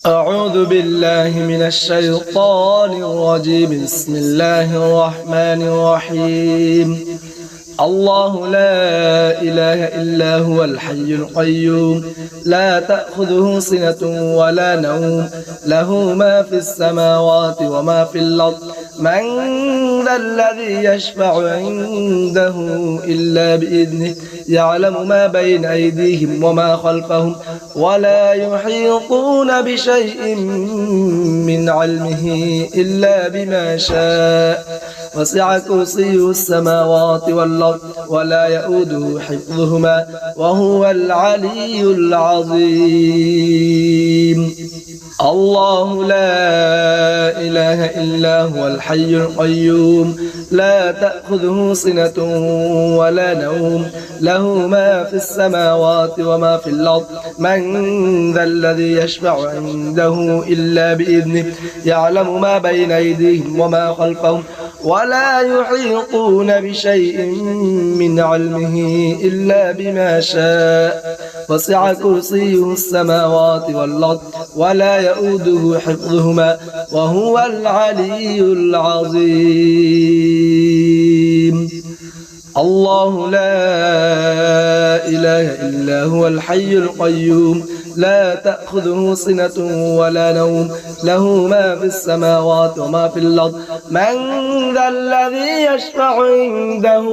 أعوذ بالله من الشيطان الرجيم. بسم الله الرحمن الرحيم. الله لا إله إلا هو الحي القيوم لا تأخذه سنة ولا نوم له ما في السماوات وما في الأرض من ذا الذي يشفع عنده إلا بإذنه يعلم ما بين أيديهم وما خلفهم ولا يحيطون بشيء من علمه إلا بما شاء وسع كرسيه السماوات والأرض ولا يؤوده حفظهما وهو العلي العظيم. الله لا إله إلا هو الحي القيوم لا تأخذه سنة ولا نوم له ما في السماوات وما في الأرض من ذا الذي يشفع عنده إلا بإذنه يعلم ما بين أيديهم وما خلفهم ولا يحيطون بشيء من علمه إلا بما شاء وسع كرسيه السماوات والأرض ولا يؤوده حفظهما وهو العلي العظيم. الله لا إله إلا هو الحي القيوم لا تأخذه سنة ولا نوم له ما في السماوات وما في الأرض من ذا الذي يشفع عنده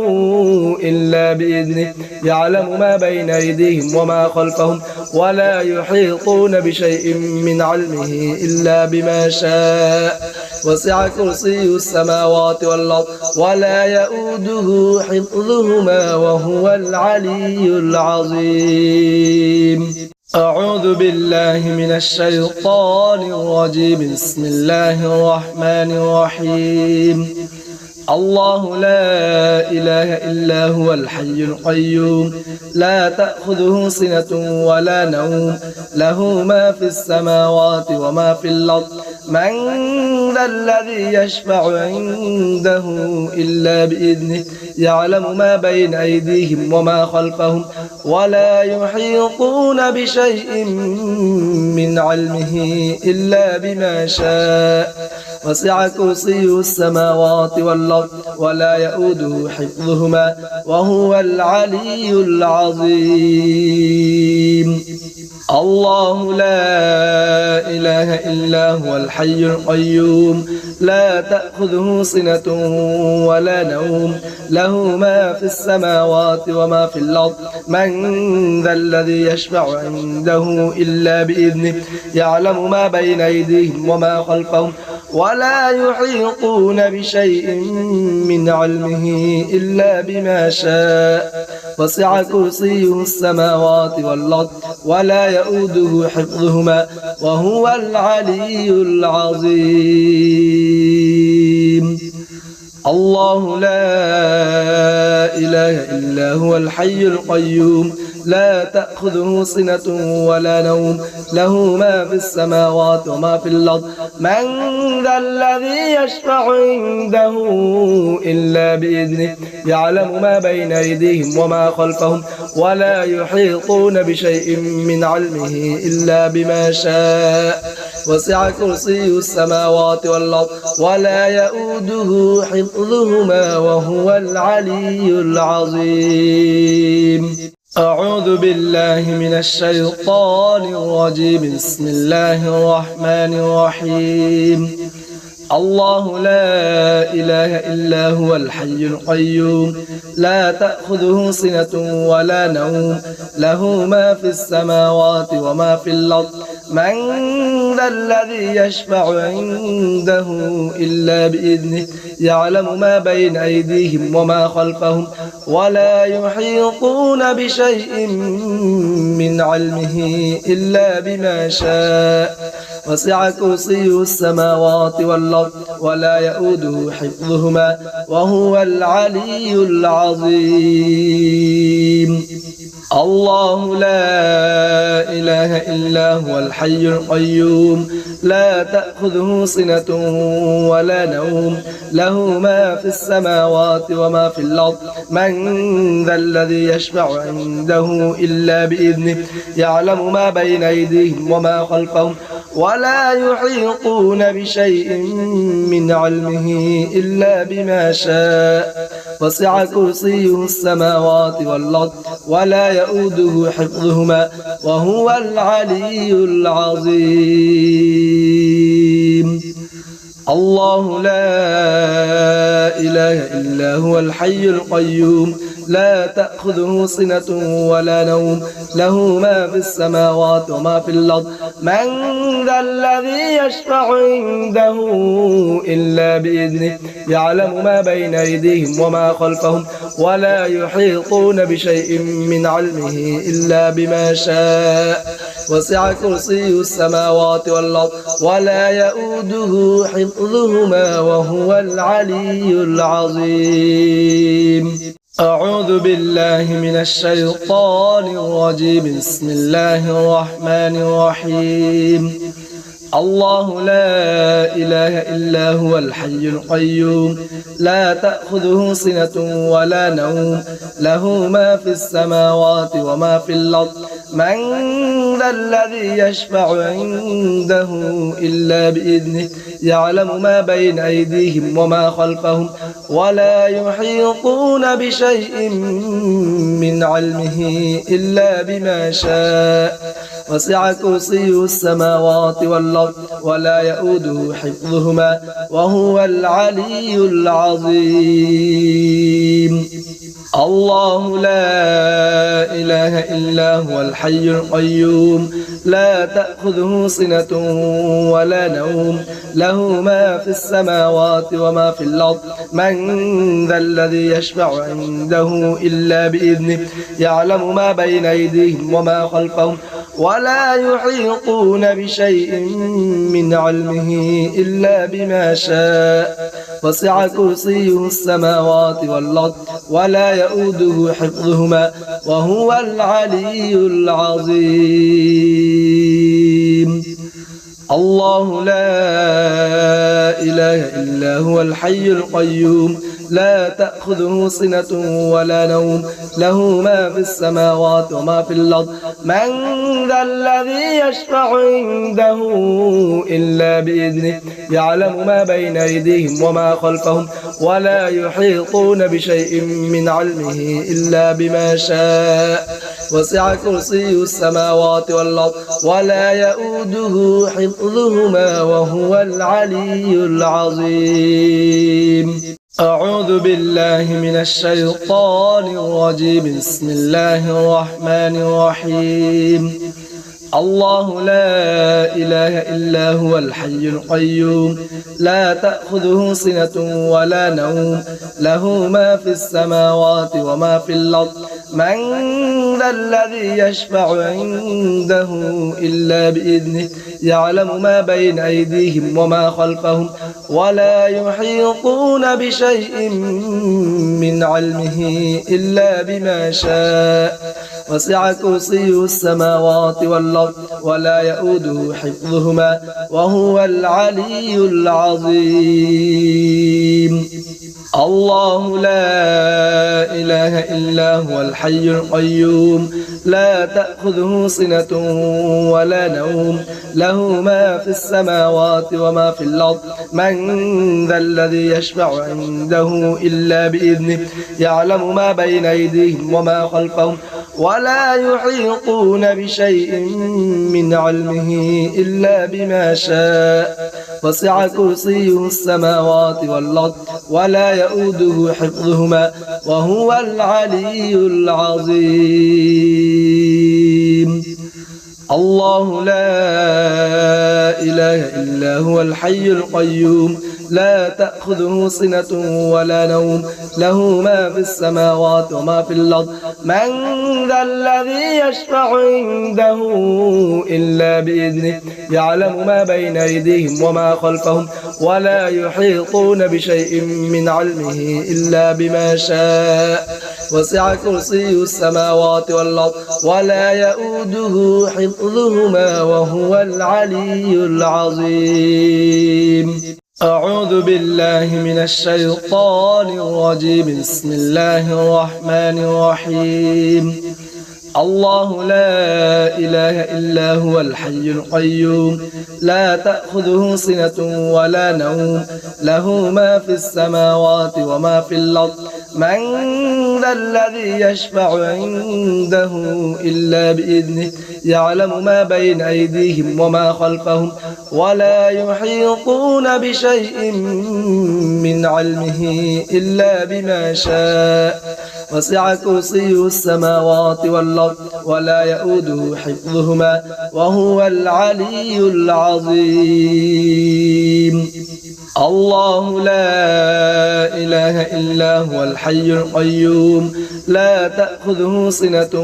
إلا بإذنه يعلم ما بين أيديهم وما خلفهم ولا يحيطون بشيء من علمه إلا بما شاء وسع كرسيه السماوات والأرض ولا يؤوده حفظهما وهو العلي العظيم. أعوذ بالله من الشيطان الرجيم. بسم الله الرحمن الرحيم. الله لا إله إلا هو الحي القيوم لا تأخذه سنة ولا نوم له ما في السماوات وما في الأرض من ذا الذي يشفع عنده إلا بإذنه يعلم ما بين أيديهم وما خلفهم ولا يحيطون بشيء من علمه إلا بما شاء وسع كرسيه السماوات والأرض ولا يؤوده حفظهما وهو العلي العظيم. الله لا إله إلا هو الحي القيوم لا تأخذه سنة ولا نوم له ما في السماوات وما في الأرض من ذا الذي يشفع عنده إلا بإذنه يعلم ما بين أيديهم وما خلفهم ولا يحيطون بشيء من علمه إلا بما شاء وسع كرسيه السماوات والأرض ولا يؤوده حفظهما وهو العلي العظيم. الله لا إله إلا هو الحي القيوم لا تأخذه سنة ولا نوم له ما في السماوات وما في الأرض من ذا الذي يشفع عنده إلا بإذنه يعلم ما بين أيديهم وما خلفهم ولا يحيطون بشيء من علمه إلا بما شاء وسع كرسيه السماوات والأرض ولا يؤوده حفظهما وهو العلي العظيم. أعوذ بالله من الشيطان الرجيم. بسم الله الرحمن الرحيم. الله لا إله إلا هو الحي القيوم لا تأخذه سنة ولا نوم له ما في السماوات وما في الأرض من ذا الذي يشفع عنده إلا بإذنه يعلم ما بين أيديهم وما خلفهم ولا يحيطون بشيء من علمه إلا بما شاء وسع كرسيه السماوات والأرض ولا يؤوده حفظهما وهو العلي العظيم. الله لا إله إلا هو الحي القيوم لا تأخذه سنة ولا نوم له ما في السماوات وما في الأرض من ذا الذي يشفع عنده إلا بإذنه يعلم ما بين أيديهم وما خلفهم ولا يحيطون بشيء من علمه إلا بما شاء وسع كرسيه السماوات والأرض ولا يؤوده حفظهما وهو العلي العظيم الله لا إله إلا هو الحي القيوم لا تأخذه سنة ولا نوم له ما في السماوات وما في الأرض من ذا الذي يشفع عنده إلا بإذنه يعلم ما بين أيديهم وما خلفهم ولا يحيطون بشيء من علمه إلا بما شاء وسع كرسيه السماوات والأرض ولا يؤوده حفظهما وهو العلي العظيم أعوذ بالله من الشيطان الرجيم بسم الله الرحمن الرحيم الله لا إله إلا هو الحي القيوم لا تأخذه سنة ولا نوم له ما في السماوات وما في الأرض من ذا الذي يشفع عنده إلا بإذنه يعلم ما بين أيديهم وما خلفهم ولا يحيطون بشيء من علمه إلا بما شاء وسع كرسيه السماوات والأرض ولا يؤوده حفظهما وهو العلي العظيم الله لا إله إلا هو الحي القيوم لا تأخذه سنة ولا نوم له ما في السماوات وما في الأرض من ذا الذي يشفع عنده إلا بإذنه يعلم ما بين أيديهم وما خلفهم ولا يحيطون بشيء من علمه إلا بما شاء وسع كرسيه السماوات والأرض ولا يؤوده حفظهما وهو العلي العظيم الله لا إله إلا هو الحي القيوم لا تأخذه سنة ولا نوم له ما في السماوات وما في الأرض من ذا الذي يشفع عنده إلا بإذنه يعلم ما بين أيديهم وما خلفهم ولا يحيطون بشيء من علمه إلا بما شاء وسع كرسيه السماوات والأرض ولا يؤوده حفظهما وهو العلي العظيم أعوذ بالله من الشيطان الرجيم بسم الله الرحمن الرحيم الله لا إله إلا هو الحي القيوم لا تأخذه سنة ولا نوم له ما في السماوات وما في الأرض من ذا الذي يشفع عنده إلا بإذنه يعلم ما بين أيديهم وما خلفهم ولا يحيطون بشيء من علمه إلا بما شاء وسع كرسيه السماوات والأرض ولا يؤوده حفظهما وهو العلي العظيم الله لا إله إلا هو الحي القيوم لا تأخذه سنة ولا نوم له ما في السماوات وما في الأرض من ذا الذي يشفع عنده إلا بإذنه يعلم ما بين أيديهم وما خلفهم ولا يحيطون بشيء من علمه إلا بما شاء وسع كرسيه السماوات والأرض ولا يؤوده حفظهما وهو العلي العظيم الله لا إله إلا هو الحي القيوم لا تأخذه سنة ولا نوم له ما في السماوات وما في الأرض من ذا الذي يشفع عنده إلا بإذنه يعلم ما بين أيديهم وما خلفهم ولا يحيطون بشيء من علمه إلا بما شاء وسع كرسيه السماوات والأرض ولا يؤوده حفظهما وهو العلي العظيم أعوذ بالله من الشيطان الرجيم بسم الله الرحمن الرحيم الله لا إله إلا هو الحي القيوم لا تأخذه سنة ولا نوم له ما في السماوات وما في الأرض من ذا الذي يشفع عنده إلا بإذنه يعلم ما بين أيديهم وما خلفهم ولا يحيطون بشيء من علمه إلا بما شاء وسع كرسيه السماوات والأرض ولا يؤوده حفظهما وهو العلي العظيم الله لا إله إلا هو الحي القيوم لا تأخذه سنة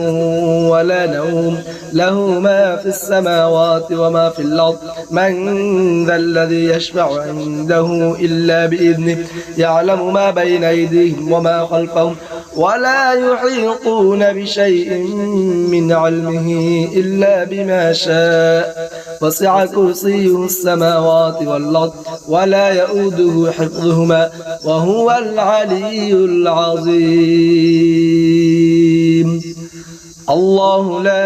ولا نوم له ما في السماوات وما في الأرض من ذا الذي يشفع عنده إلا بإذنه يعلم ما بين أيديهم وما خلفهم ولا يحيطون بشيء من علمه إلا بما شاء وسع كرسيه السماوات والأرض ولا يؤوده حفظهما وهو العلي العظيم الله لا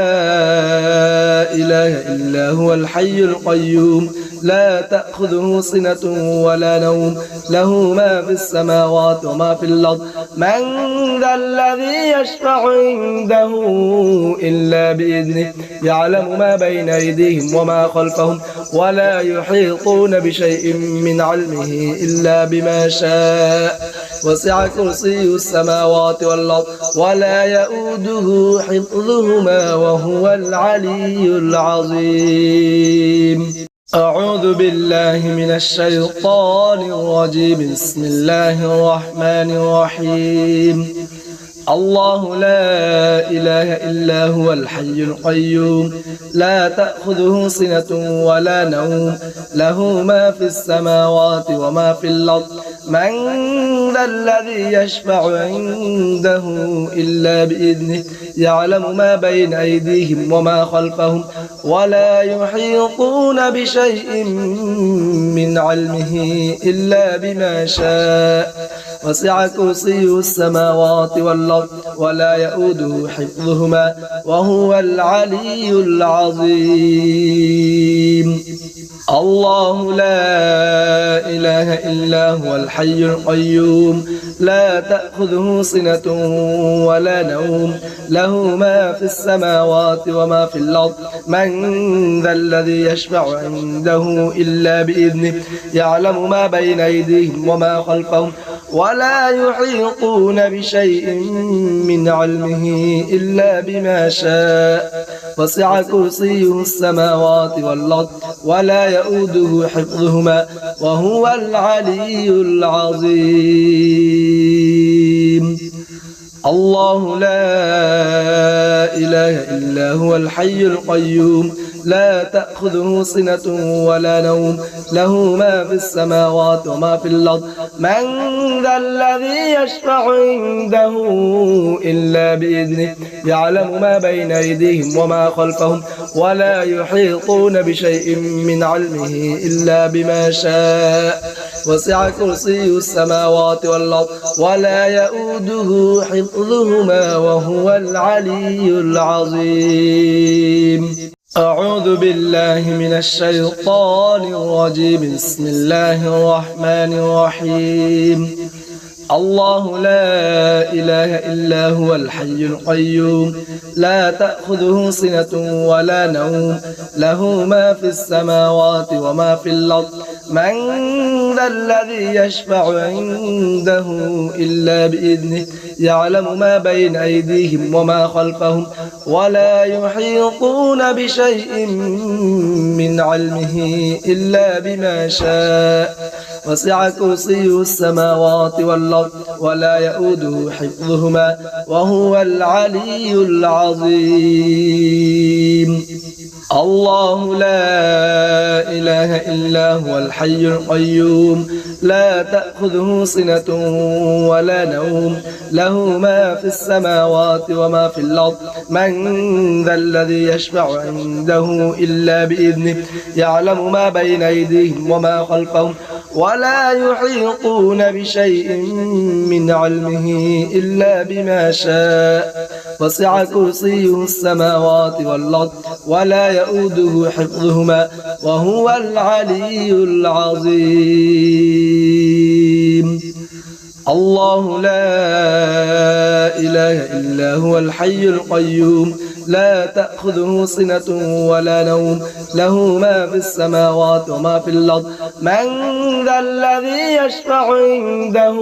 إله إلا هو الحي القيوم لا تأخذه سنة ولا نوم له ما في السماوات وما في الأرض من ذا الذي يشفع عنده إلا بإذنه يعلم ما بين أيديهم وما خلفهم ولا يحيطون بشيء من علمه إلا بما شاء وسع كرسيه السماوات والأرض ولا يؤوده حفظهما وهو العلي العظيم أعوذ بالله من الشيطان الرجيم بسم الله الرحمن الرحيم الله لا إله إلا هو الحي القيوم لا تأخذه سنة ولا نوم له ما في السماوات وما في الأرض من ذا الذي يشفع عنده إلا بإذنه يعلم ما بين أيديهم وما خلفهم ولا يحيطون بشيء من علمه إلا بما شاء وسع كرسيه السماوات والأرض ولا يؤوده حفظهما وهو العلي العظيم الله لا إله إلا هو الحي القيوم لا تأخذه سنة ولا نوم له ما في السماوات وما في الأرض من ذا الذي يشفع عنده إلا بإذنه يعلم ما بين أيديهم وما خلفهم ولا يحيطون بشيء من علمه إلا بما شاء وسع كرسيه السماوات والأرض ولا يؤوده حفظهما وهو العلي العظيم الله لا إله إلا هو الحي القيوم لا تأخذه سنة ولا نوم له ما في السماوات وما في الأرض من ذا الذي يشفع عنده إلا بإذنه يعلم ما بين أيديهم وما خلفهم ولا يحيطون بشيء من علمه إلا بما شاء وسع كرسيه السماوات والأرض ولا يؤوده حفظهما وهو العلي العظيم أعوذ بالله من الشيطان الرجيم بسم الله الرحمن الرحيم الله لا إله إلا هو الحي القيوم لا تأخذه سنة ولا نوم له ما في السماوات وما في الأرض من ذا الذي يشفع عنده إلا بإذنه يعلم ما بين أيديهم وما خلفهم ولا يحيطون بشيء من علمه إلا بما شاء وسع كرسيه السماوات والأرض ولا يؤوده حفظهما وهو العلي العظيم الله لا إله إلا هو الحي القيوم لا تأخذه سنة ولا نوم له ما في السماوات وما في الأرض من ذا الذي يشفع عنده إلا بإذنه يعلم ما بين أيديهم وما خلفهم ولا يحيطون بشيء من علمه إلا بما شاء وسع كرسيه السماوات والأرض ولا يؤوده حفظهما وهو العلي العظيم الله لا إله إلا هو الحي القيوم لا تأخذه سنة ولا نوم له ما في السماوات وما في الأرض من ذا الذي يشفع عنده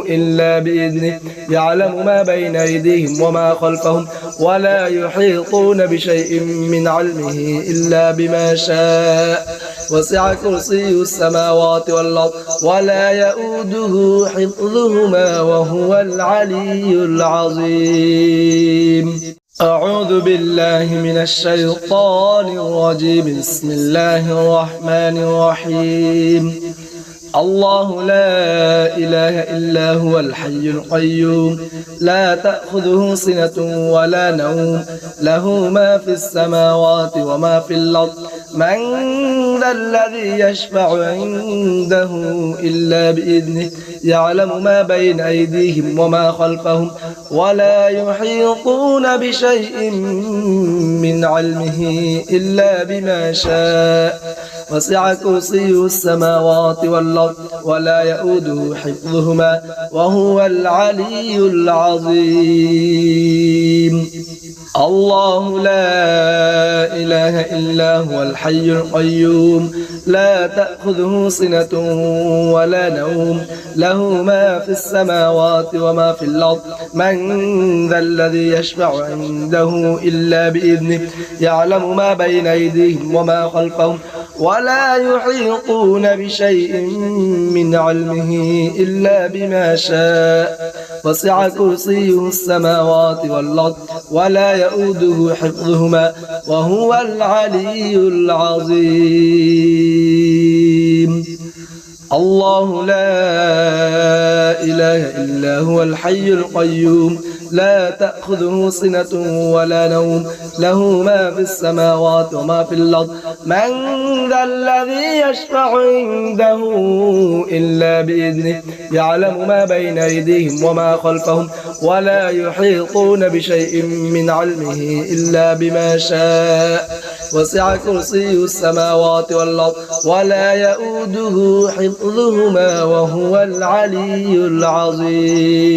إلا بإذنه يعلم ما بين أيديهم وما خلفهم ولا يحيطون بشيء من علمه إلا بما شاء وسع كرسيه السماوات والأرض ولا يؤوده حفظهما وهو العلي العظيم أعوذ بالله من الشيطان الرجيم بسم الله الرحمن الرحيم الله لا إله إلا هو الحي القيوم لا تأخذه سنة ولا نوم له ما في السماوات وما في الأرض من ذا الذي يشفع عنده إلا بإذنه يعلم ما بين أيديهم وما خلفهم ولا يحيطون بشيء من علمه إلا بما شاء وسع كرسيه السماوات والأرض ولا يؤوده حفظهما وهو العلي العظيم الله لا إله إلا هو الحي القيوم لا تأخذه سنة ولا نوم له ما في السماوات وما في الأرض من ذا الذي يشفع عنده إلا بإذنه يعلم ما بين أيديهم وما خلفهم ولا يحيطون بشيء من علمه إلا بما شاء وسع كرسيه السماوات والأرض ولا يؤوده حفظهما وهو العلي العظيم الله لا إله إلا هو الحي القيوم لا تأخذه سنة ولا نوم له ما في السماوات وما في الأرض من ذا الذي يشفع عنده إلا بإذنه يعلم ما بين أيديهم وما خلفهم ولا يحيطون بشيء من علمه إلا بما شاء وسع كرسيه السماوات والأرض ولا يؤوده حفظهما وهو العلي العظيم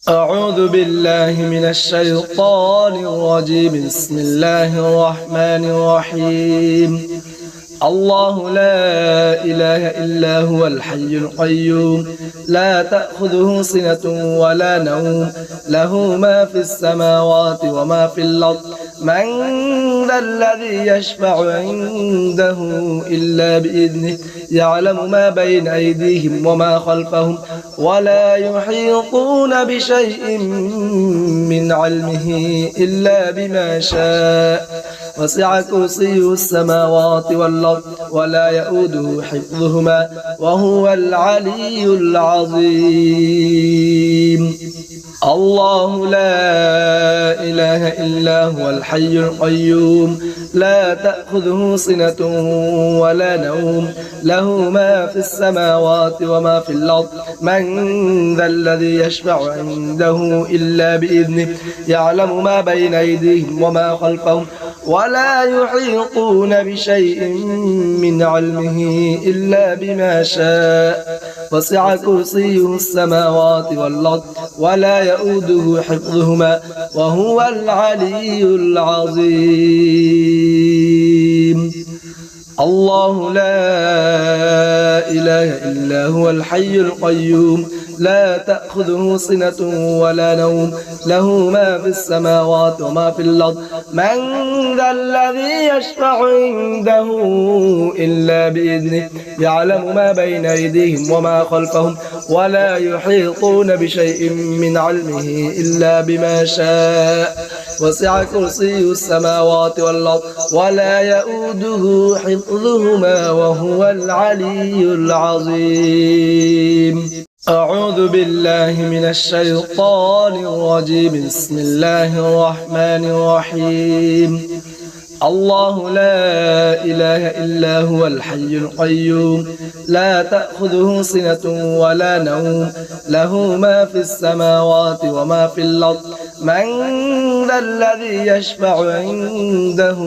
أعوذ بالله من الشيطان الرجيم بسم الله الرحمن الرحيم الله لا إله إلا هو الحي القيوم لا تأخذه سنة ولا نوم له ما في السماوات وما في الأرض من ذا الذي يشفع عنده إلا بإذنه يعلم ما بين أيديهم وما خلفهم ولا يحيطون بشيء من علمه إلا بما شاء وسع كرسيه السماوات والأرض ولا يؤوده حفظهما وهو العلي العظيم الله لا إله إلا هو الحي القيوم لا تأخذه سنة ولا نوم له ما في السماوات وما في الأرض من ذا الذي يشفع عنده إلا بإذنه يعلم ما بين أيديهم وما خلفهم ولا يحيطون بشيء من علمه إلا بما شاء وسع كرسيه السماوات والأرض ولا يؤوده حفظهما وهو العلي العظيم الله لا إله إلا هو الحي القيوم لا تأخذه سنة ولا نوم له ما في السماوات وما في الأرض من ذا الذي يشفع عنده إلا بإذنه يعلم ما بين أيديهم وما خلفهم ولا يحيطون بشيء من علمه إلا بما شاء وسع كرسيه السماوات والأرض ولا يؤوده حفظهما وهو العلي العظيم أعوذ بالله من الشيطان الرجيم بسم الله الرحمن الرحيم الله لا إله إلا هو الحي القيوم لا تأخذه سنة ولا نوم له ما في السماوات وما في الأرض من ذا الذي يشفع عنده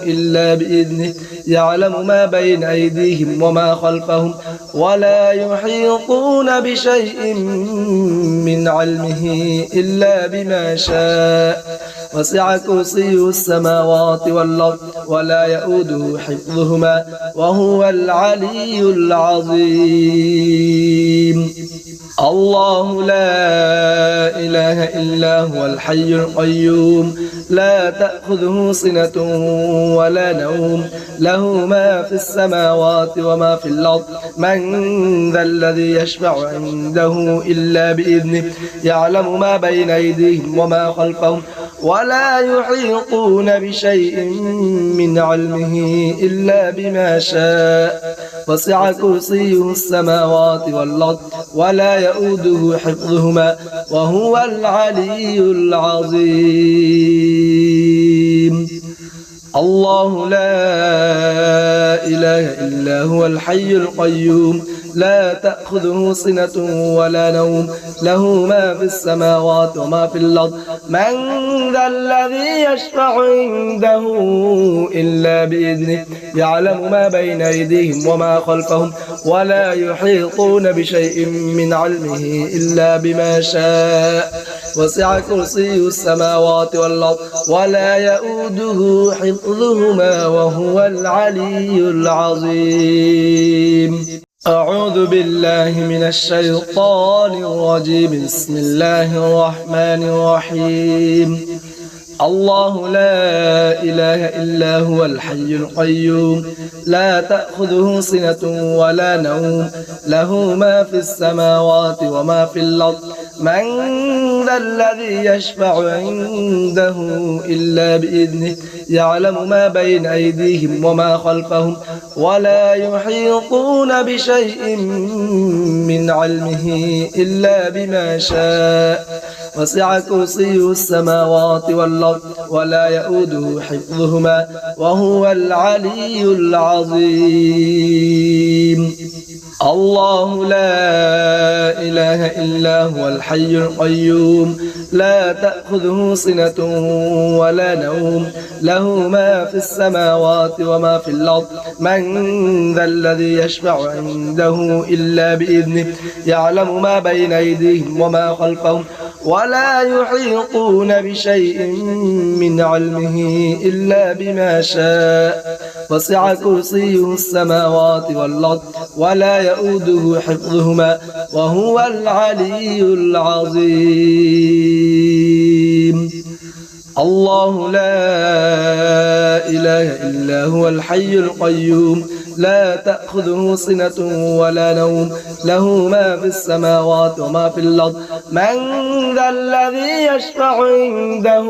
إلا بإذنه يعلم ما بين أيديهم وما خلفهم ولا يحيطون بشيء من علمه إلا بما شاء وسع كرسيه السماوات والأرض ولا يؤوده حفظهما وهو العلي العظيم الله لا إله إلا هو الحي القيوم لا تأخذه سنة ولا نوم له ما في السماوات وما في الأرض من ذا الذي يشفع عنده إلا بإذنه يعلم ما بين أيديهم وما خلفهم ولا يحيطون بشيء من علمه إلا بما شاء وسع كرسيه السماوات والأرض ولا يؤوده حفظهما وهو العلي العظيم الله لا إله إلا هو الحي القيوم لا تأخذه سنة ولا نوم له ما في السماوات وما في الأرض من ذا الذي يشفع عنده إلا بإذنه يعلم ما بين أيديهم وما خلفهم ولا يحيطون بشيء من علمه إلا بما شاء وسع كرسيه السماوات والأرض ولا يؤوده حفظهما وهو العلي العظيم أعوذ بالله من الشيطان الرجيم بسم الله الرحمن الرحيم الله لا إله إلا هو الحي القيوم لا تأخذه سنة ولا نوم له ما في السماوات وما في الأرض من ذا الذي يشفع عنده إلا بإذنه يعلم ما بين أيديهم وما خلفهم ولا يحيطون بشيء من علمه إلا بما شاء وسع كرسيه السماوات والأرض ولا يؤوده حفظهما وهو العلي العظيم الله لا إله إلا هو الحي القيوم لا تأخذه سنة ولا نوم له ما في السماوات وما في الأرض من ذا الذي يشفع عنده إلا بإذنه يعلم ما بين أيديهم وما خلفهم ولا يحيطون بشيء من علمه إلا بما شاء وسع كرسيه السماوات والأرض ولا يؤوده حفظهما وهو العلي العظيم الله لا إله إلا هو الحي القيوم لا تأخذه سنة ولا نوم له ما في السماوات وما في الأرض من ذا الذي يشفع عنده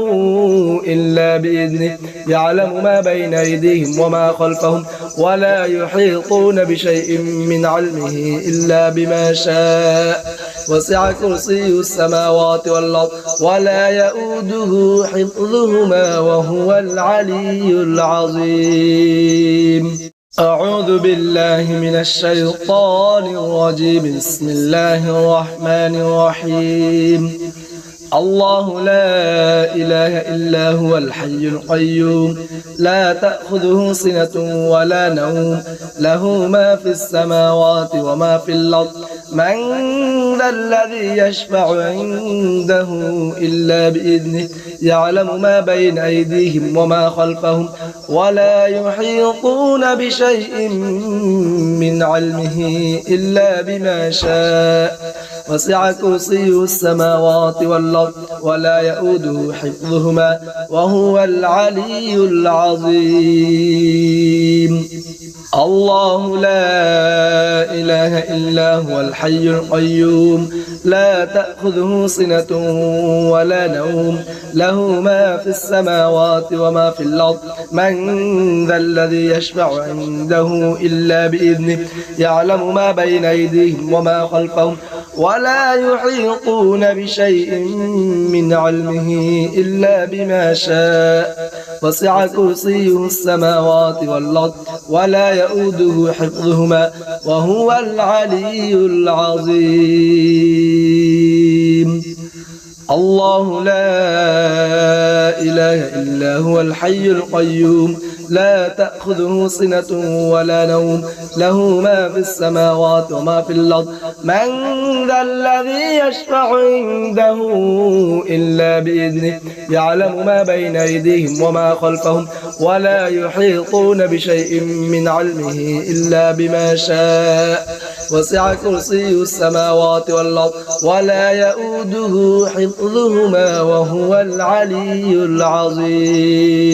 إلا بإذنه يعلم ما بين أيديهم وما خلفهم ولا يحيطون بشيء من علمه إلا بما شاء وسع كرسيه السماوات والأرض ولا يؤوده حفظهما وهو العلي العظيم أعوذ بالله من الشيطان الرجيم بسم الله الرحمن الرحيم الله لا إله إلا هو الحي القيوم لا تأخذه سنة ولا نوم له ما في السماوات وما في الأرض من ذا الذي يشفع عنده إلا بإذنه يعلم ما بين أيديهم وما خلفهم ولا يحيطون بشيء من علمه إلا بما شاء وسع كرسيه السماوات والأرض ولا يؤوده حفظهما وهو العلي العظيم الله لا إله إلا هو الحي القيوم لا تأخذه سنة ولا نوم له له ما في السماوات وما في الأرض من ذا الذي يشفع عنده إلا بإذنه يعلم ما بين أيديهم وما خلفهم ولا يحيطون بشيء من علمه إلا بما شاء وسع كرسيه السماوات والأرض ولا يؤوده حفظهما وهو العلي العظيم الله لا إله إلا هو الحي القيوم لا تأخذه سنة ولا نوم له ما في السماوات وما في الأرض من ذا الذي يشفع عنده إلا بإذنه يعلم ما بين أيديهم وما خلفهم ولا يحيطون بشيء من علمه إلا بما شاء وسع كرسيه السماوات والأرض ولا يؤوده حفظهما وهو العلي العظيم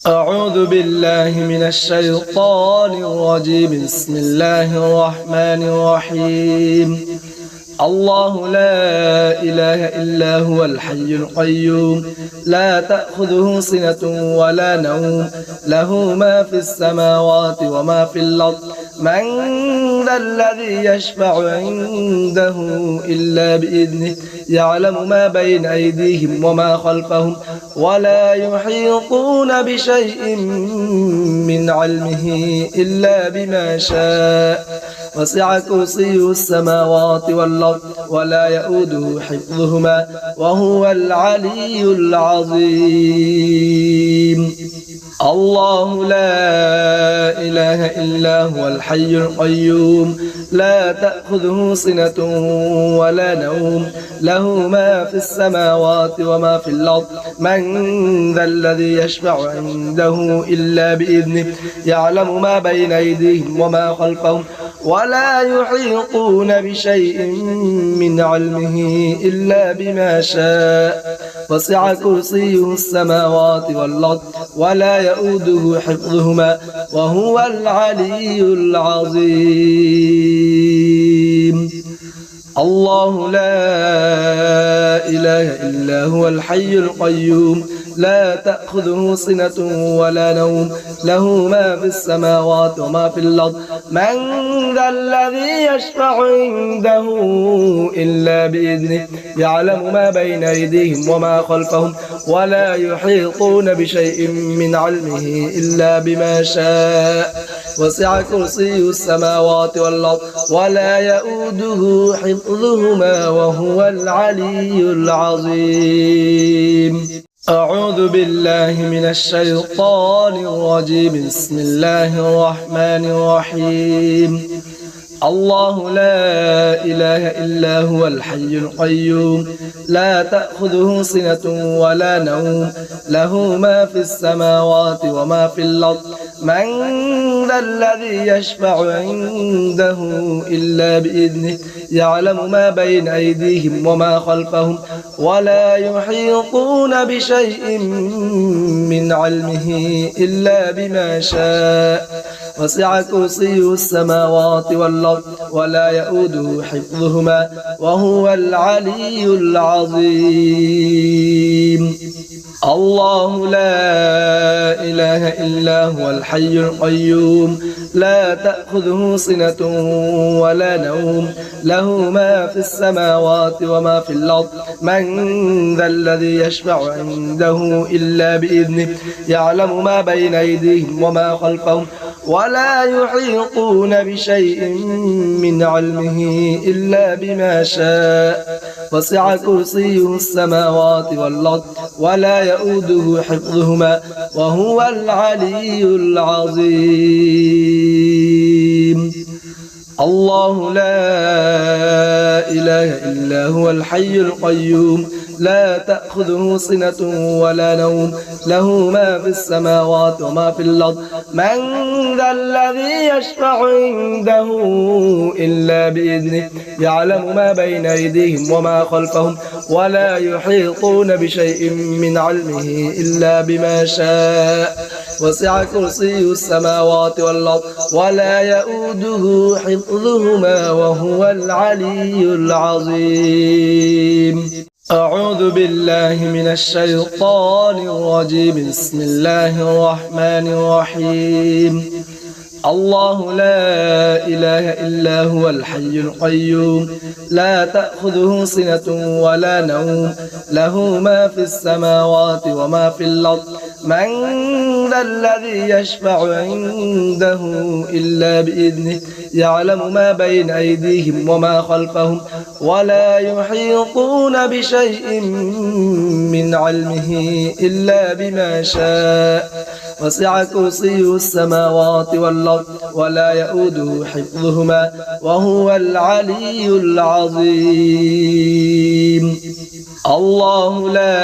أعوذ بالله من الشيطان الرجيم بسم الله الرحمن الرحيم الله لا إله إلا هو الحي القيوم لا تأخذه سنة ولا نوم له ما في السماوات وما في الأرض من ذا الذي يشفع عنده إلا بإذنه يعلم ما بين أيديهم وما خلفهم ولا يحيطون بشيء من علمه إلا بما شاء وسع كرسيه السماوات والأرض ولا يؤوده حفظهما وهو العلي العظيم الله لا إله إلا هو الحي القيوم لا تأخذه سنة ولا نوم له ما في السماوات وما في الأرض من ذا الذي يشفع عنده إلا بإذنه يعلم ما بين أيديهم وما خلفهم ولا يحيطون بشيء من علمه إلا بما شاء وسع كرسيه السماوات والأرض ولا يؤوده حفظهما وهو العلي العظيم الله لا إله إلا هو الحي القيوم لا تأخذه سنة ولا نوم له ما في السماوات وما في الأرض من ذا الذي يشفع عنده إلا بإذنه يعلم ما بين أيديهم وما خلفهم ولا يحيطون بشيء من علمه إلا بما شاء وسع كرسيه السماوات والأرض ولا يؤوده حفظهما وهو العلي العظيم أعوذ بالله من الشيطان الرجيم بسم الله الرحمن الرحيم الله لا إله إلا هو الحي القيوم لا تأخذه سنة ولا نوم له ما في السماوات وما في الأرض من ذا الذي يشفع عنده إلا بإذنه يعلم ما بين أيديهم وما خلفهم ولا يحيطون بشيء من علمه إلا بما شاء وسع كرسيه السماوات والأرض ولا يؤوده حفظهما وهو العلي العظيم الله لا إله إلا هو الحي القيوم لا تأخذه سنة ولا نوم له ما في السماوات وما في الأرض من ذا الذي يشفع عنده إلا بإذنه يعلم ما بين أيديهم وما خلفهم ولا يحيطون بشيء من علمه إلا بما شاء وسع كرسيه السماوات والأرض ولا يؤوده حفظهما وهو العلي العظيم الله لا إله إلا هو الحي القيوم لا تأخذه سنة ولا نوم له ما في السماوات وما في الأرض من ذا الذي يشفع عنده إلا بإذنه يعلم ما بين أيديهم وما خلفهم ولا يحيطون بشيء من علمه إلا بما شاء وسع كرسيه السماوات والأرض ولا يؤوده حفظهما وهو العلي العظيم أعوذ بالله من الشيطان الرجيم. بسم الله الرحمن الرحيم. الله لا إله إلا هو الحي القيوم لا تأخذه سنة ولا نوم له ما في السماوات وما في الأرض من ذا الذي يشفع عنده إلا بإذنه يعلم ما بين أيديهم وما خلفهم ولا يحيطون بشيء من علمه إلا بما شاء وسع كرسيه السماوات والأرض ولا يؤوده حفظهما وهو العلي العظيم. الله لا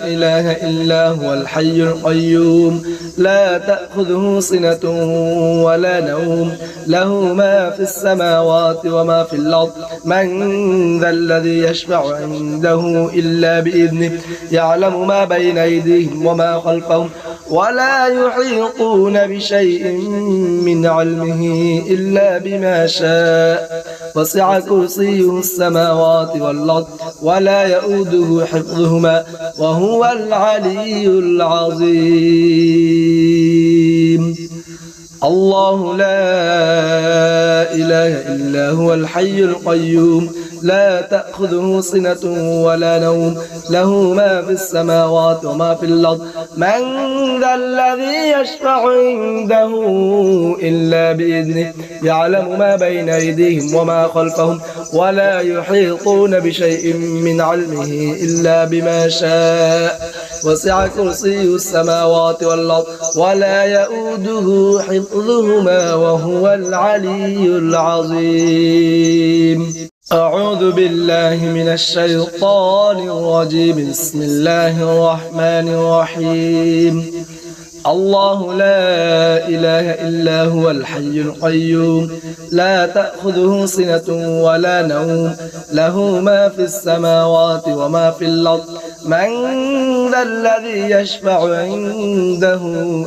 إله إلا هو الحي القيوم لا تأخذه سنة ولا نوم له ما في السماوات وما في الأرض من ذا الذي يشفع عنده إلا بإذنه يعلم ما بين أيديهم وما خلفهم ولا يحيطون بشيء من علمه إلا بما شاء وسع كرسيه السماوات والأرض ولا يؤوده حفظهما وهو العلي العظيم. الله لا إله إلا هو الحي القيوم لا تأخذه سنة ولا نوم له ما في السماوات وما في الأرض من ذا الذي يشفع عنده إلا بإذنه يعلم ما بين أيديهم وما خلفهم ولا يحيطون بشيء من علمه إلا بما شاء وسع كرسيه السماوات والأرض ولا يؤوده حفظهما وهو العلي العظيم. أعوذ بالله من الشيطان الرجيم. بسم الله الرحمن الرحيم. الله لا إله إلا هو الحي القيوم لا تأخذه سنة ولا نوم له ما في السماوات وما في الأرض من ذا الذي يشفع عنده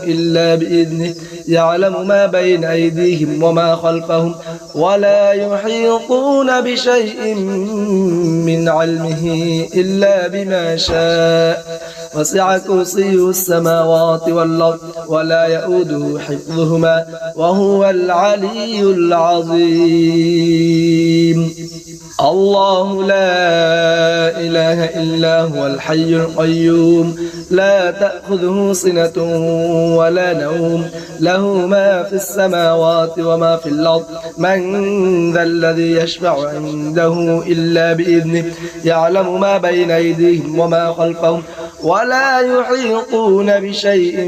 إلا بإذنه يعلم ما بين أيديهم وما خلفهم ولا يحيطون بشيء من علمه إلا بما شاء وسع كرسيه السماوات والأرض ولا يؤوده حفظهما وهو العلي العظيم. الله لا إله إلا هو الحي القيوم لا تأخذه سنة ولا نوم له ما في السماوات وما في الأرض من ذا الذي يشفع عنده إلا بإذنه يعلم ما بين أيديهم وما خلفهم ولا يحيطون بشيء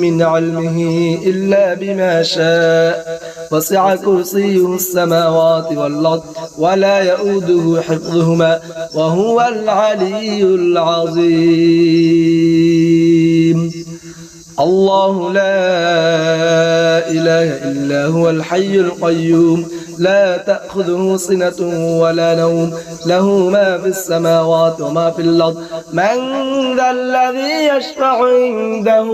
من علمه إلا بما شاء وسع كرسيه السماوات والأرض ولا يؤوده حفظهما وهو العلي العظيم. الله لا إله إلا هو الحي القيوم لا تأخذه سنة ولا نوم له ما في السماوات وما في الأرض من ذا الذي يشفع عنده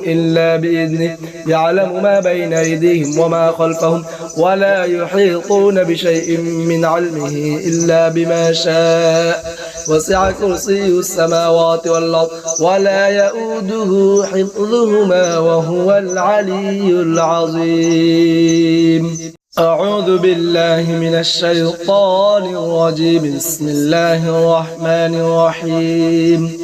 إلا بإذنه يعلم ما بين أيديهم وما خلفهم ولا يحيطون بشيء من علمه إلا بما شاء وسع كرسيه السماوات والأرض ولا يؤوده حفظهما وهو العلي العظيم. أعوذ بالله من الشيطان الرجيم. بسم الله الرحمن الرحيم.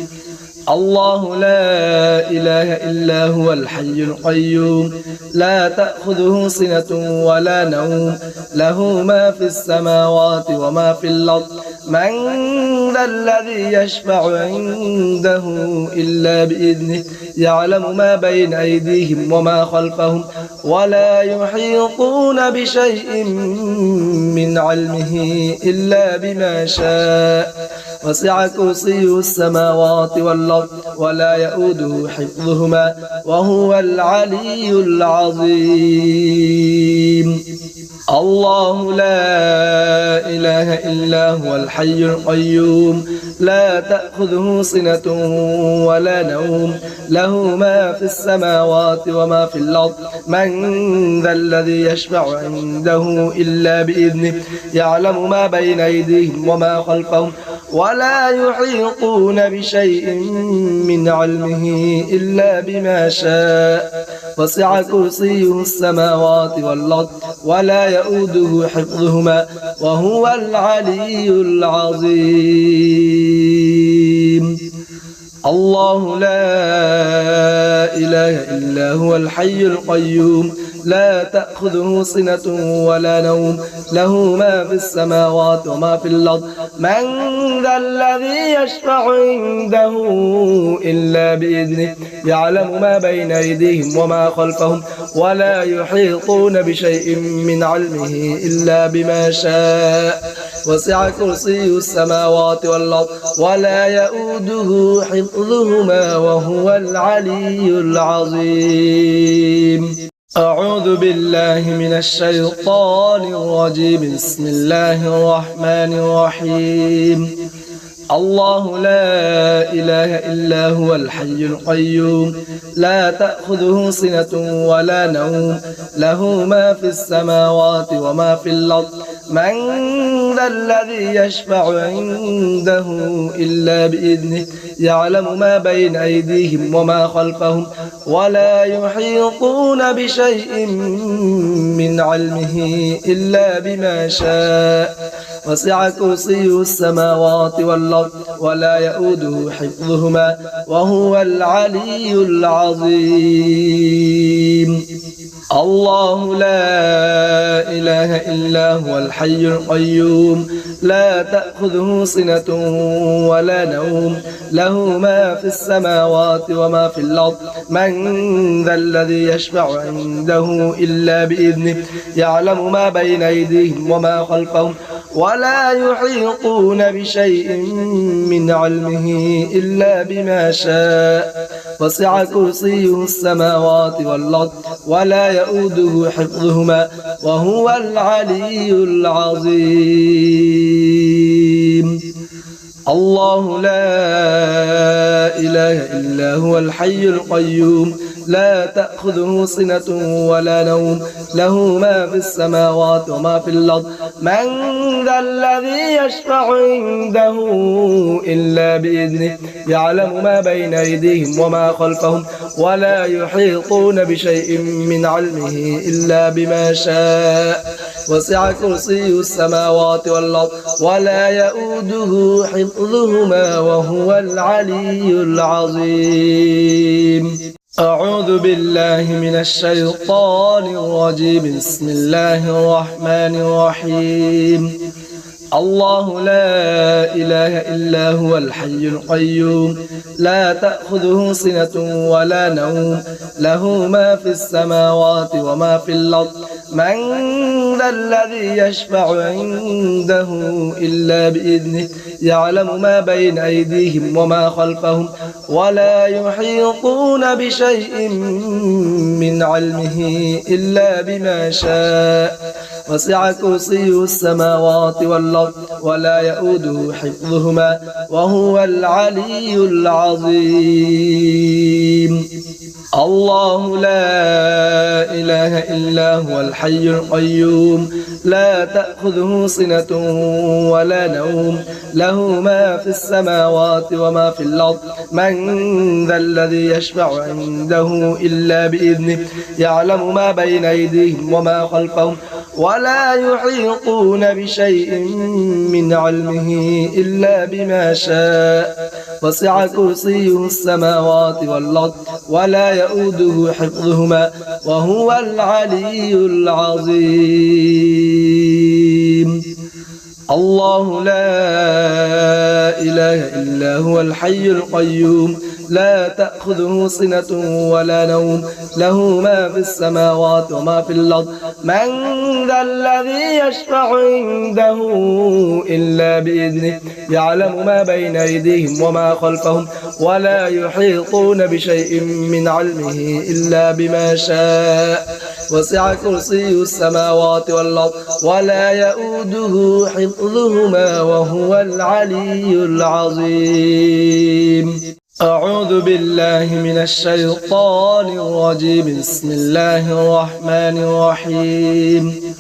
الله لا إله إلا هو الحي القيوم لا تأخذه سنة ولا نوم له ما في السماوات وما في الأرض من ذا الذي يشفع عنده إلا بإذنه يعلم ما بين أيديهم وما خلفهم ولا يحيطون بشيء من علمه إلا بما شاء وسع كرسيه السماوات والأرض ولا يؤوده حفظهما وهو العلي العظيم. الله لا إله إلا هو الحي القيوم لا تأخذه سنة ولا نوم له ما في السماوات وما في الأرض من ذا الذي يشفع عنده إلا بإذنه يعلم ما بين أيديهم وما خلفهم ولا يحيطون بشيء من علمه إلا بما شاء وسع كرسيه السماوات والأرض ولا يؤوده حفظهما وهو العلي العظيم الله لا إله إلا هو الحي القيوم لا تأخذه سنة ولا نوم له ما في السماوات وما في الأرض من ذا الذي يشفع عنده إلا بإذنه يعلم ما بين أيديهم وما خلفهم ولا يحيطون بشيء من علمه إلا بما شاء وسع كرسيه السماوات والأرض ولا يؤوده حفظهما وهو العلي العظيم أعوذ بالله من الشيطان الرجيم بسم الله الرحمن الرحيم الله لا إله إلا هو الحي القيوم لا تأخذه سنة ولا نوم له ما في السماوات وما في الأرض من ذا الذي يشفع عنده إلا بإذنه يعلم ما بين أيديهم وما خلفهم ولا يحيطون بشيء من علمه إلا بما شاء وسع كرسيه السماوات والأرض ولا يؤوده حفظهما وهو العلي العظيم الله لا إله إلا هو الحي القيوم لا تأخذه سنة ولا نوم له ما في السماوات وما في الأرض من ذا الذي يشفع عنده إلا بإذنه يعلم ما بين أيديهم وما خلفهم ولا يحيطون بشيء من علمه إلا بما شاء وسع كرسيه السماوات والأرض ولا يؤوده حفظهما وهو العلي العظيم الله لا إله إلا هو الحي القيوم لا تأخذه سنة ولا نوم له ما في السماوات وما في الأرض من ذا الذي يشفع عنده إلا بإذنه يعلم ما بين أيديهم وما خلفهم ولا يحيطون بشيء من علمه إلا بما شاء وسع كرسيه السماوات والأرض ولا يؤوده حفظهما وهو العلي العظيم أعوذ بالله من الشيطان الرجيم بسم الله الرحمن الرحيم الله لا إله إلا هو الحي القيوم لا تأخذه سنة ولا نوم له ما في السماوات وما في الأرض من ذا الذي يشفع عنده إلا بإذنه يعلم ما بين أيديهم وما خلفهم ولا يحيطون بشيء من علمه إلا بما شاء وسع كرسيه السماوات والأرض ولا يؤوده حفظهما وهو العلي العظيم الله لا إله إلا هو الحي القيوم لا تأخذه سنة ولا نوم له ما في السماوات وما في الأرض من ذا الذي يشفع عنده إلا بإذنه يعلم ما بين أيديهم وما خلفهم ولا يحيطون بشيء من علمه إلا بما شاء وسع كرسيه السماوات والأرض ولا يؤوده حفظهما وهو العلي العظيم الله لا إله إلا هو الحي القيوم لا تأخذه سنة ولا نوم له ما في السماوات وما في الأرض من ذا الذي يشفع عنده إلا بإذنه يعلم ما بين أيديهم وما خلفهم ولا يحيطون بشيء من علمه إلا بما شاء وسع كرسي السماوات والأرض ولا يؤوده حفظهما وهو العلي العظيم. أعوذ بالله من الشيطان الرجيم. بسم الله الرحمن الرحيم.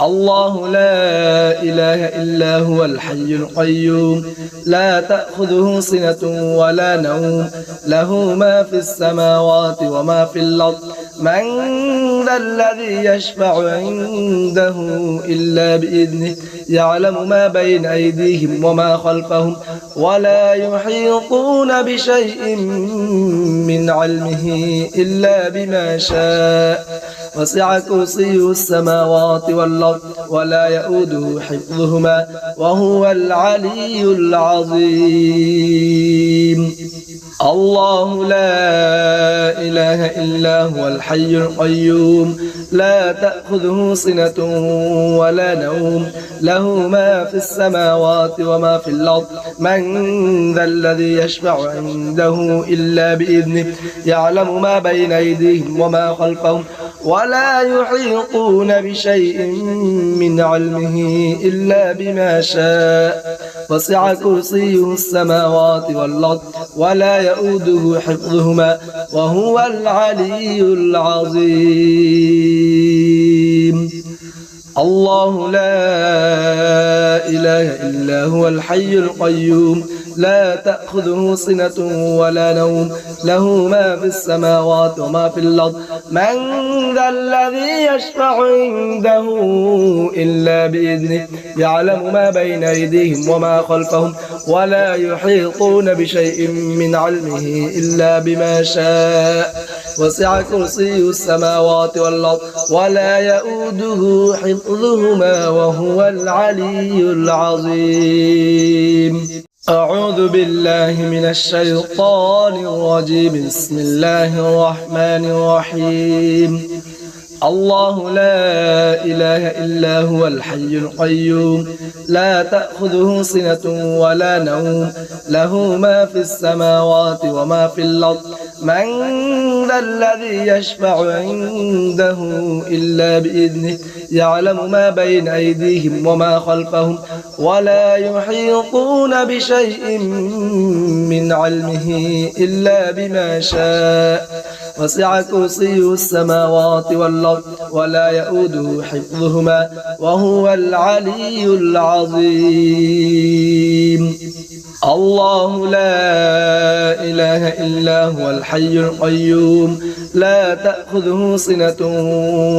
الله لا إله إلا هو الحي القيوم لا تأخذه سنة ولا نوم له ما في السماوات وما في الأرض من ذا الذي يشفع عنده إلا بإذنه يعلم ما بين أيديهم وما خلفهم ولا يحيطون بشيء من علمه إلا بما شاء وسع كرسي السماوات والأرض ولا يؤوده حفظهما وهو العلي العظيم. الله لا إله إلا هو الحي القيوم لا تأخذه سنة ولا نوم له ما في السماوات وما في الأرض من ذا الذي يشفع عنده إلا بإذنه يعلم ما بين أيديهم وما خلفهم ولا يحيطون بشيء من علمه إلا بما شاء وسع كرسيه السماوات والأرض ولا يؤوده حفظهما وهو العلي العظيم. الله لا إله إلا هو الحي القيوم لا تأخذه سنة ولا نوم له ما في السماوات وما في الأرض من ذا الذي يشفع عنده إلا بإذنه يعلم ما بين أيديهم وما خلفهم ولا يحيطون بشيء من علمه إلا بما شاء وسع كرسي السماوات والأرض ولا يؤوده حفظهما وهو العلي العظيم. أعوذ بالله من الشيطان الرجيم. بسم الله الرحمن الرحيم. الله لا إله إلا هو الحي القيوم لا تأخذه سنة ولا نوم له ما في السماوات وما في الأرض من ذا الذي يشفع عنده إلا بإذنه يعلم ما بين أيديهم وما خلفهم ولا يحيطون بشيء من علمه إلا بما شاء وسع كرسي السماوات والأرض ولا يؤوده حفظهما وهو العلي العظيم. الله لا إله إلا هو الحي القيوم لا تأخذه سنة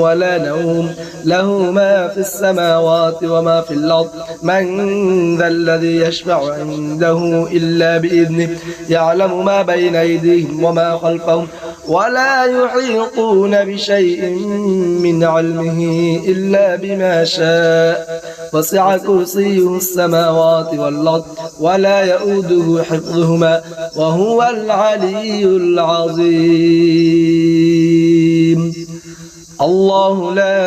ولا نوم له ما في السماوات وما في الأرض من ذا الذي يشفع عنده إلا بإذنه يعلم ما بين أيديهم وما خلفهم ولا يحيطون بشيء من علمه إلا بما شاء وسع كرسيه السماوات والأرض ولا يؤوده حفظهما وهو العلي العظيم. الله لا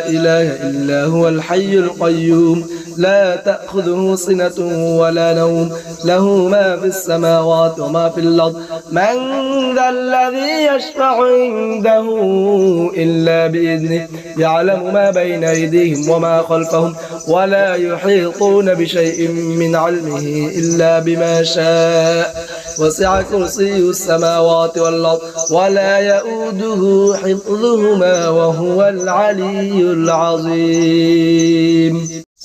إله إلا هو الحي القيوم لا تأخذه سنة ولا نوم له ما في السماوات وما في الأرض من ذا الذي يشفع عنده إلا بإذنه يعلم ما بين أيديهم وما خلفهم ولا يحيطون بشيء من علمه إلا بما شاء وسع كرسي السماوات والأرض ولا يؤوده حفظهما وهو العلي العظيم.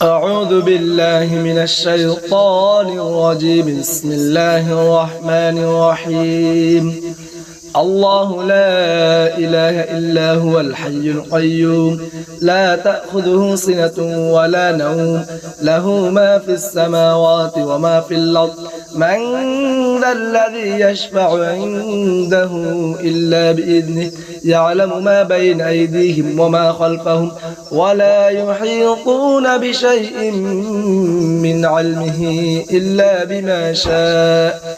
أعوذ بالله من الشيطان الرجيم. بسم الله الرحمن الرحيم. الله لا إله إلا هو الحي القيوم لا تأخذه سنة ولا نوم له ما في السماوات وما في الأرض من ذا الذي يشفع عنده إلا بإذنه يعلم ما بين أيديهم وما خلفهم ولا يحيطون بشيء من علمه إلا بما شاء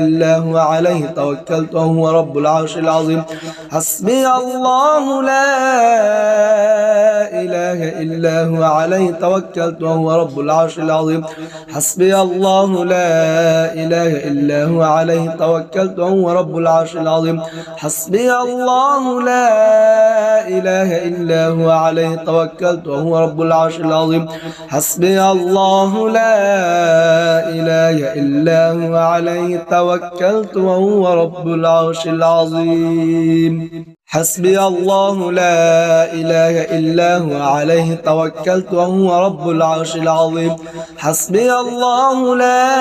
إلا هو عليه توكلت وهو رب العرش العظيم حسبي الله لا إله إلا هو عليه توكلت وهو رب العرش العظيم حسبي الله لا إله إلا هو عليه توكلت وهو رب العرش العظيم حسبي الله لا إله إلا هو عليه توكلت وهو رب العرش العظيم حسبي الله لا إله إلا هو عليه توكلت وهو رب العرش العظيم حسبي الله لا إله إلا هو عليه توكلت وهو رب العرش العظيم حسبي الله لا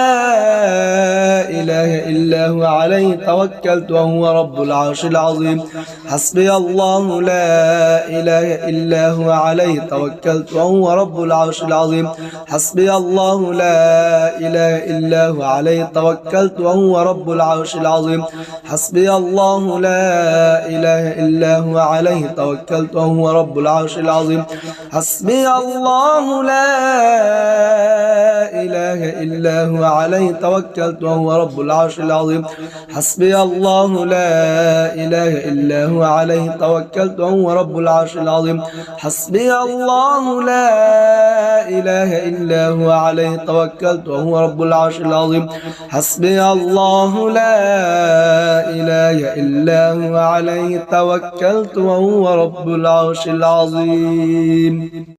إله إلا هو عليه توكلت وهو رب العرش العظيم حسبي الله لا إله إلا هو عليه توكلت وهو رب العرش العظيم حسبي الله لا إله إلا هو عليه توكلت وهو رب العرش العظيم حسبي الله لا إله إلا هو عليه توكلت وهو رب العرش العظيم حسبي الله لا إله إلا هو عليه توكلت وهو رب العرش العظيم حسبي الله لا إله إلا هو عليه توكلت وهو رب العرش العظيم حسبي الله لا إله إلا هو عليه توكلت وهو رب العرش العظيم حسبي الله لا إله إلا هو عليه توكلت وهو رب العرش العظيم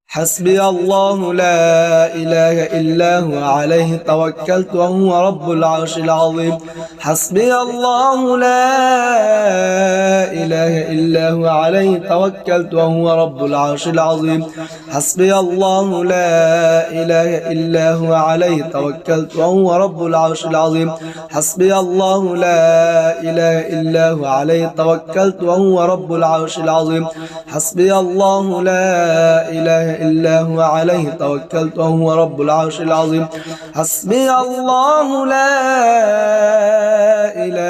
حسبي الله لا إله إلا هو عليه توكلت وهو رب العرش العظيم حسبي الله لا إله إلا هو عليه توكلت وهو رب العرش العظيم حسبي الله لا إله إلا هو عليه توكلت وهو رب العرش العظيم حسبي الله لا إله إلا هو عليه توكلت وهو رب العرش العظيم حسبي الله لا إله إلا هو عليه توكلت وهو رب العرش العظيم حسبي الله لا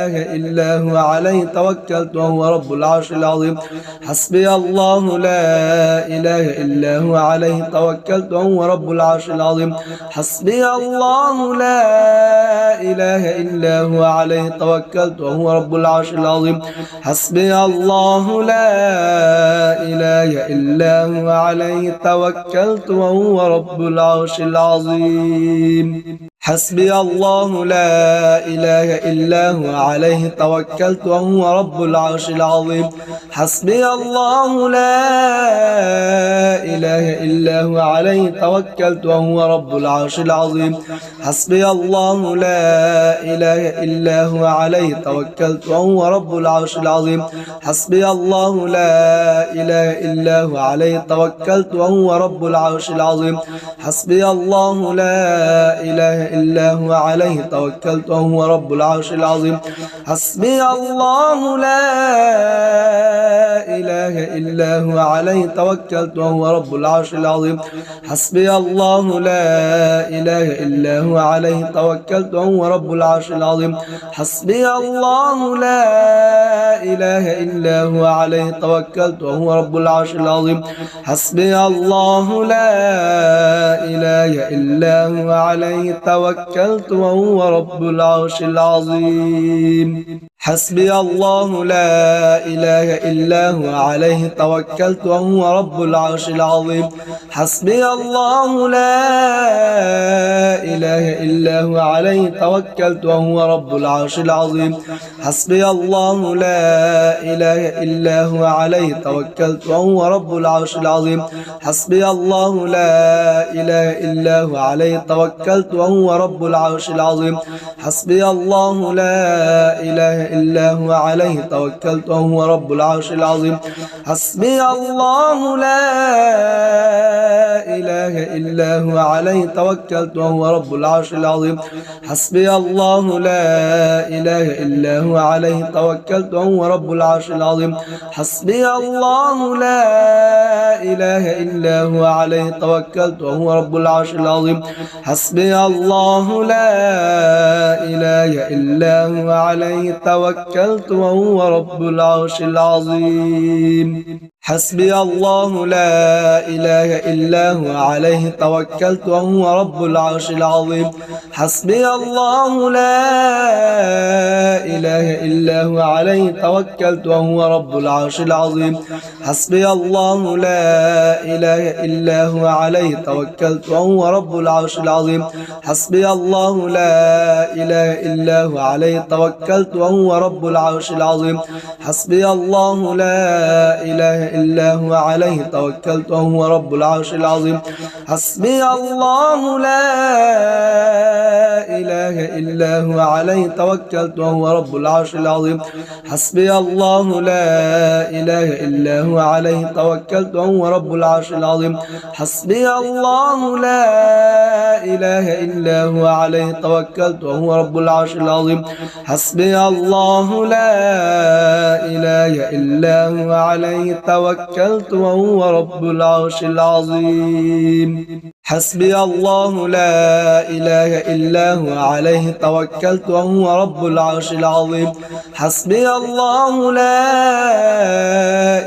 إله إلا هو عليه توكلت وهو رب العرش العظيم حسبي الله لا إله إلا هو عليه توكلت وهو رب العرش العظيم حسبي الله لا إله إلا هو عليه توكلت وهو رب العرش العظيم حسبي الله لا إله إلا هو عليه توكلت وهو رب العرش العظيم حسبي الله لا إله إلا هو عليه توكلت وهو رب العرش العظيم حسبي الله لا إله إلا هو عليه توكلت وهو رب العرش العظيم حسبي الله لا إله إلا هو عليه توكلت وهو رب العرش العظيم حسبي الله لا إله إلا هو عليه توكلت وهو رب العرش العظيم حسبي الله لا إله إلا هو عليه توكلت وهو رب العرش العظيم حسبي الله لا إله إلا هو عليه توكلت وهو رب العرش العظيم حسبي الله لا إله إلا هو عليه توكلت وهو رب العرش العظيم حسبي الله لا إله إلا هو عليه توكلت وهو رب العرش العظيم حسبي الله لا إله إلا هو عليه توكلت وهو رب العرش العظيم حسبي الله لا إله إلا هو عليه توكلت وهو رب العرش العظيم حسبي الله لا إله إلا هو عليه توكلت وهو رب العرش العظيم حسبي الله لا إله إلا هو عليه توكلت وهو رب العرش العظيم حسبي الله لا إله إلا هو عليه توكلت وهو رب العرش العظيم حسبي الله لا إله إلا هو عليه توكلت وهو رب العرش العظيم حسبي الله لا إله إلا هو عليه توكلت وهو رب العرش العظيم حسبي الله لا إله إلا هو عليه توكلت وهو رب العرش العظيم حسبي الله لا إله إلا هو عليه توكلت وهو رب العرش العظيم حسبي الله لا إله إلا هو عليه توكلت توكلت وهو رب العرش العظيم حسبي الله لا إله إلا هو عليه توكلت وهو رب العرش العظيم حسبي الله لا إله إلا هو عليه توكلت وهو رب العرش العظيم حسبي الله لا إله إلا هو عليه توكلت وهو رب العرش العظيم حسبي الله لا إله إلا هو عليه توكلت وهو رب العرش العظيم حسبي الله لا إله إلا هو عليه توكلت وهو رب العرش العظيم حسبي الله لا إله إلا هو عليه توكلت وهو رب العرش العظيم حسبي الله لا إله إلا هو عليه توكلت وهو رب العرش العظيم حسبي الله لا إله إلا هو عليه توكلت وهو رب العرش العظيم حسبي الله لا إله إلا هو عليه توكلت وهو رب العرش العظيم حسبي الله لا إله إلا هو عليه توكلت وهو رب العرش العظيم حسبي الله لا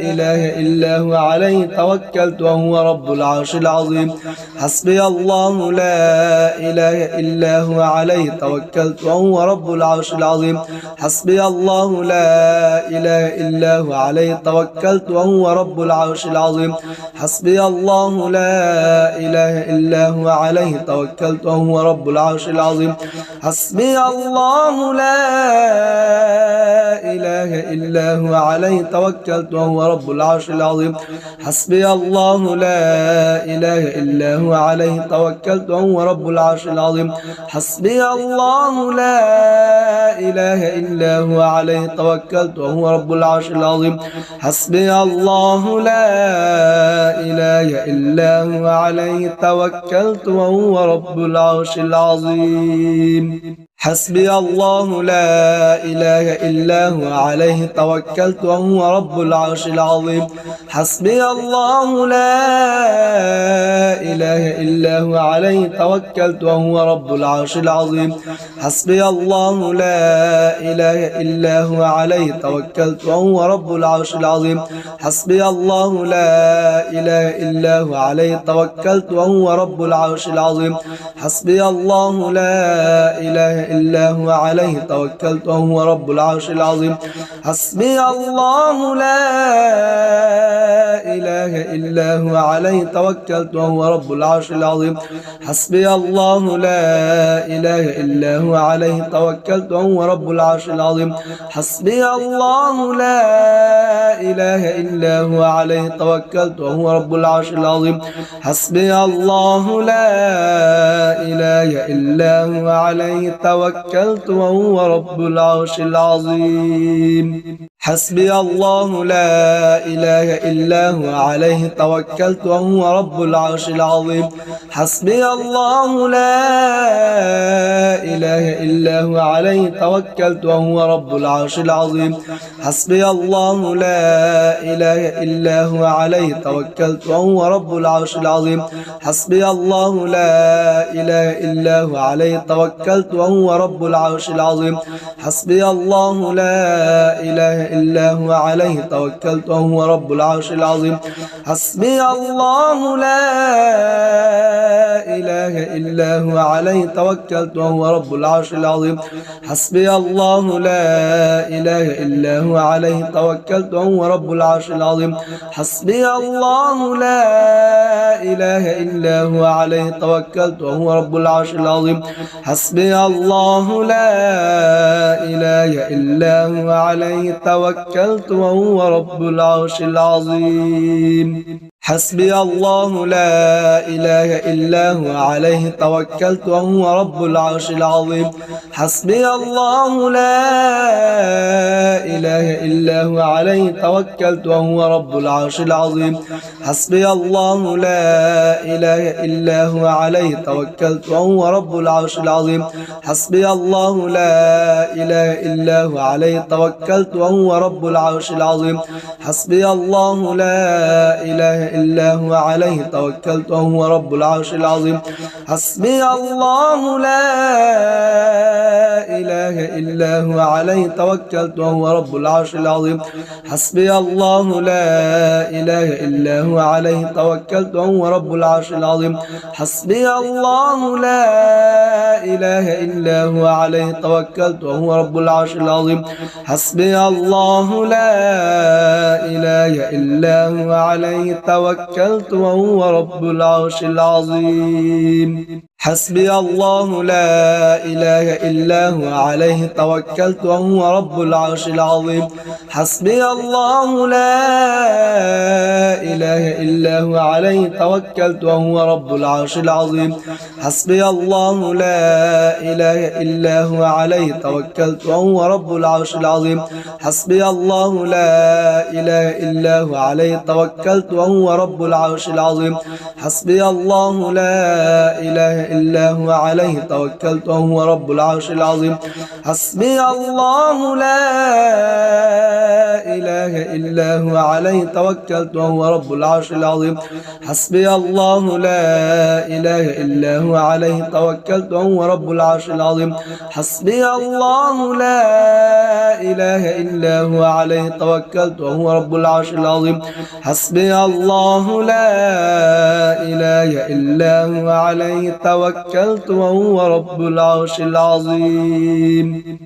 إله إلا هو عليه توكلت وهو رب العرش العظيم حسبي الله لا إله إلا هو عليه توكلت وهو رب العرش العظيم حسبي الله لا إله إلا هو عليه توكلت وهو رب العرش العظيم حسبي الله لا إله إلا هو عليه توكلت وهو رب العرش العظيم حسبي الله لا إله إلا هو عليه توكلت وهو رب العرش العظيم حسبي الله لا إله إلا هو عليه توكلت وهو رب العرش العظيم حسبي الله لا إله إلا هو عليه توكلت وهو رب العرش العظيم حسبي الله لا إله إلا هو عليه توكلت وهو رب العرش العظيم حسبي الله لا إله إلا هو عليه توكلت وهو رب العرش العظيم حسبي الله لا إله إلا هو عليه توكلت وهو رب العرش العظيم حسبي الله لا إله إلا هو عليه توكلت وهو رب العرش العظيم حسبي الله لا إله إلا هو عليه توكلت وهو رب العرش العظيم حسبي الله لا إله إلا هو عليه توكلت وهو رب العرش العظيم حسبي الله لا إله إلا هو عليه توكلت وهو رب العرش العظيم حسبي الله لا إله إلا هو عليه توكلت وهو رب العرش العظيم حسبي الله لا إله إلا هو عليه توكلت وهو رب العرش العظيم حسبي الله لا إله إلا هو عليه توكلت وهو رب العرش العظيم حسبي الله لا إله إلا هو عليه توكلت وهو رب العرش العظيم حسبي الله لا إله إلا هو عليه توكلت وهو رب العرش العظيم حسبي الله لا إله إلا هو عليه توكلت وهو رب العرش العظيم حسبي الله لا إله إلا هو عليه توكلت وهو رب العرش العظيم حسبي الله لا إله إلا هو عليه توكلت وهو رب العرش العظيم حسبي الله لا إله إلا هو عليه توكلت وهو رب العرش العظيم حسبي الله لا إله إلا هو عليه توكلت وهو رب العرش العظيم حسبي الله لا إله إلا هو عليه توكلت وهو رب العرش العظيم حسبي الله لا إله إلا هو عليه توكلت وهو رب العرش العظيم حسبي الله لا إله إلا هو عليه توكلت وهو رب العرش العظيم حسبي الله لا إله إلا هو عليه توكلت وهو رب العرش العظيم حسبي الله لا إله إلا هو عليه توكلت وهو رب العرش العظيم حسبي الله لا إله إلا هو عليه توكلت وهو رب العرش العظيم حسبي الله لا إله إلا هو عليه توكلت وهو رب العرش العظيم حسبي الله لا إله إلا هو عليه توكلت وهو رب العرش العظيم حسبي الله لا إله إلا هو عليه توكلت وهو رب العرش العظيم حسبي الله لا إله إلا هو عليه توكلت وهو رب العرش العظيم حسبي الله لا إله إلا هو عليه توكلت وهو رب العرش العظيم حسبي الله لا إله إلا هو عليه توكلت وهو رب العرش العظيم حسبي الله لا إله إلا هو عليه توكلت وهو رب العرش العظيم حسبي الله لا إله إلا هو عليه توكلت وهو رب العرش العظيم حسبي الله لا إله إلا هو عليه توكلت وهو رب العرش العظيم حسبي الله لا إله إلا هو عليه توكلت وهو رب العرش العظيم حسبي الله لا إله إلا هو عليه توكلت وهو رب العرش العظيم حسبي الله لا إله إلا هو عليه توكلت وهو رب العرش العظيم حسبي الله لا إله إلا هو عليه توكلت وهو رب العرش العظيم حسبي الله لا إله إلا هو عليه توكلت وهو رب العرش العظيم